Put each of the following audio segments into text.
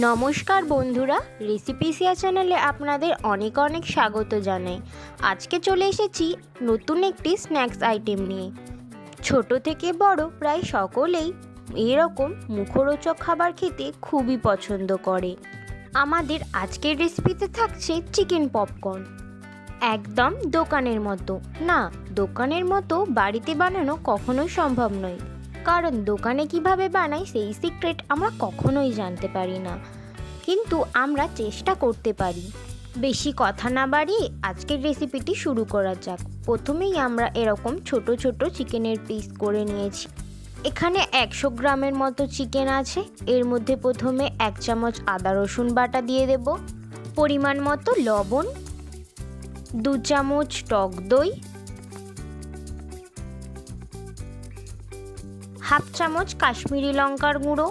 নমস্কার বন্ধুরা, recipe share চ্যানেলে আপনাদের অনেক অনেক স্বাগত জানাই। আজকে চলে এসেছি নতুন একটি স্ন্যাক্স আইটেম নিয়ে। ছোট থেকে বড় প্রায় সকলেই এরকম মুখরোচক খাবার খেতে খুবই পছন্দ করে। আমাদের আজকের রেসিপিতে থাকছে চিকেন পপকর্ন। একদম দোকানের মতো না, দোকানের মতো বাড়িতে বানানো কখনোই সম্ভব নয়, কারণ দোকানে কিভাবে বানায় সেই সিক্রেট আমরা কখনোই জানতে পারি না, কিন্তু আমরা চেষ্টা করতে পারি। বেশি কথা না বাড়িয়ে আজকের রেসিপিটি শুরু করা যাক। প্রথমেই আমরা এরকম ছোট ছোট চিকেনের পিস করে নিয়েছি। এখানে 100 গ্রামের মতো চিকেন আছে। এর মধ্যে প্রথমে 1 চামচ আদা রসুন বাটা দিয়ে দেব, পরিমাণ মতো লবণ, 2 চামচ টক দই, 1/2 চামচ কাশ্মীরি লঙ্কার গুঁড়ো,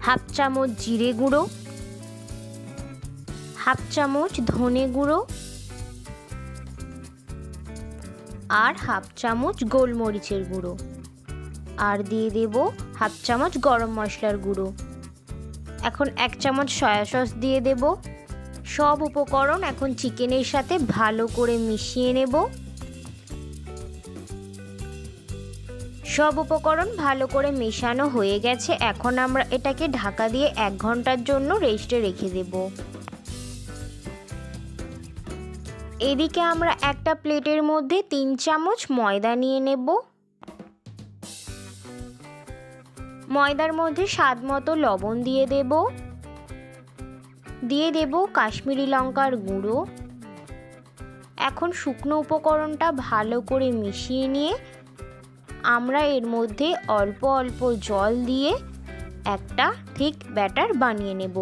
1/2 চামচ জিরে গুঁড়ো, 1/2 চামচ ধনে গুঁড়ো আর 1/2 চামচ গোলমরিচের গুঁড়ো, আর দিয়ে দেব 1/2 চামচ গরম মশলার গুঁড়ো। এখন 1 চামচ সয়া সস দিয়ে দেব। সব উপকরণ এখন চিকেনের সাথে ভালো করে মিশিয়ে নেব। সব উপকরণ ভালো করে মেশানো হয়ে গেছে। এখন আমরা এটাকে ঢাকা দিয়ে 1 ঘন্টার জন্য রেস্টে রেখে দেব। এদিকে আমরা একটা প্লেটের মধ্যে 3 চামচ ময়দা নিয়ে নেব। ময়দার মধ্যে স্বাদ মতো লবণ দিয়ে দেব, দিয়ে দেব কাশ্মীরি লঙ্কার গুঁড়ো। এখন শুকনো উপকরণটা ভালো করে মিশিয়ে নিয়ে আমরা এর মধ্যে অল্প অল্প জল দিয়ে একটা ঠিক ব্যাটার বানিয়ে নেব।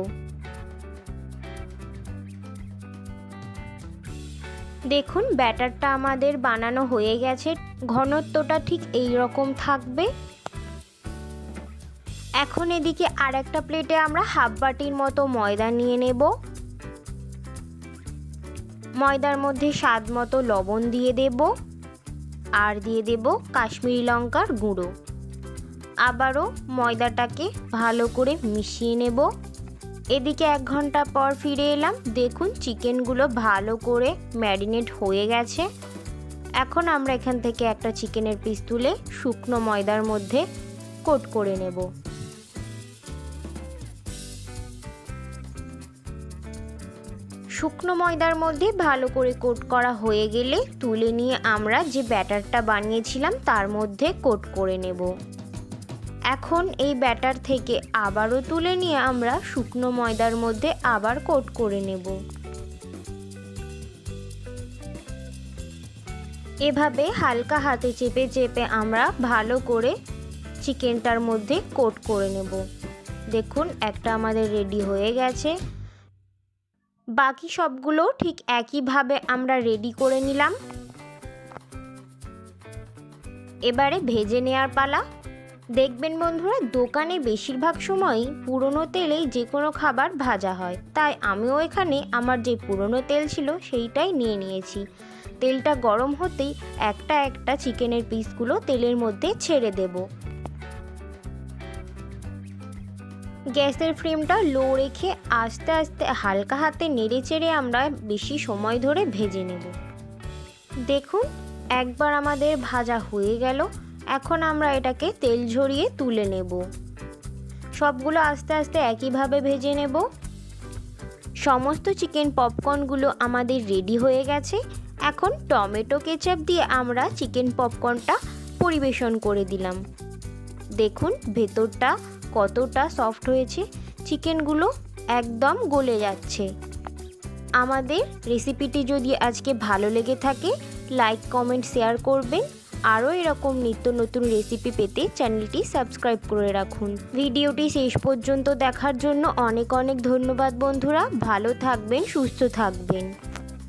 দেখুন ব্যাটারটা আমাদের বানানো হয়ে গেছে। ঘনত্বটা ঠিক এই রকম থাকবে। এখন এদিকে আরেকটা প্লেটে আমরা 1/2 বাটির মতো ময়দা নিয়ে নেব। ময়দার মধ্যে স্বাদ মতো লবণ দিয়ে দেব আর দিয়ে দেব কাশ্মীরি লঙ্কার গুঁড়ো। আবারও ময়দাটাকে ভালো করে মিশিয়ে নেব। এদিকে 1 ঘন্টা পর ফিরে এলাম। দেখুন চিকেনগুলো ভালো করে ম্যারিনেট হয়ে গেছে। এখন আমরা এখান থেকে একটা চিকেনের পিস তুলে শুকনো ময়দার মধ্যে কোট করে নেব। শুকনো ময়দার মধ্যে ভালো করে কোট করা হয়ে গেলে তুলে নিয়ে আমরা যে ব্যাটারটা বানিয়েছিলাম তার মধ্যে কোট করে নেব। এখন এই ব্যাটার থেকে আবারও তুলে নিয়ে আমরা শুকনো ময়দার মধ্যে আবার কোট করে নেব। এভাবে হালকা হাতে চেপে চেপে আমরা ভালো করে চিকেনটার মধ্যে কোট করে নেব। দেখুন একটা আমাদের রেডি হয়ে গেছে। বাকি সবগুলো ঠিক একইভাবে আমরা রেডি করে নিলাম। এবারে ভেজে নেওয়ার পালা। দেখবেন বন্ধুরা, দোকানে বেশিরভাগ সময়ই পুরনো তেলেই যে কোনো খাবার ভাজা হয়, তাই আমিও এখানে আমার যে পুরনো তেল ছিল সেইটাই নিয়ে নিয়েছি। তেলটা গরম হতেই একটা একটা চিকেনের পিসগুলো তেলের মধ্যে ছেড়ে দেব। গ্যাসের ফ্লেমটা লো রেখে আস্তে আস্তে হালকা হাতে নেড়ে চেড়ে আমরা বেশি সময় ধরে ভেজে নেব। দেখুন একবার আমাদের ভাজা হয়ে গেল। এখন আমরা এটাকে তেল ঝরিয়ে তুলে নেব। সবগুলো আস্তে আস্তে একইভাবে ভেজে নেব। সমস্ত চিকেন পপকর্নগুলো আমাদের রেডি হয়ে গেছে। এখন টমেটো কেচাপ দিয়ে আমরা চিকেন পপকর্নটা পরিবেশন করে দিলাম। দেখুন ভেতরটা কতটা সফট হয়েছে, চিকেনগুলো একদম গলে যাচ্ছে। আমাদের রেসিপিটি যদি আজকে ভালো লেগে থাকে লাইক কমেন্ট শেয়ার করবেন। আরও এরকম নিত্য নতুন রেসিপি পেতে চ্যানেলটি সাবস্ক্রাইব করে রাখুন। ভিডিওটি শেষ পর্যন্ত দেখার জন্য অনেক অনেক ধন্যবাদ বন্ধুরা। ভালো থাকবেন, সুস্থ থাকবেন।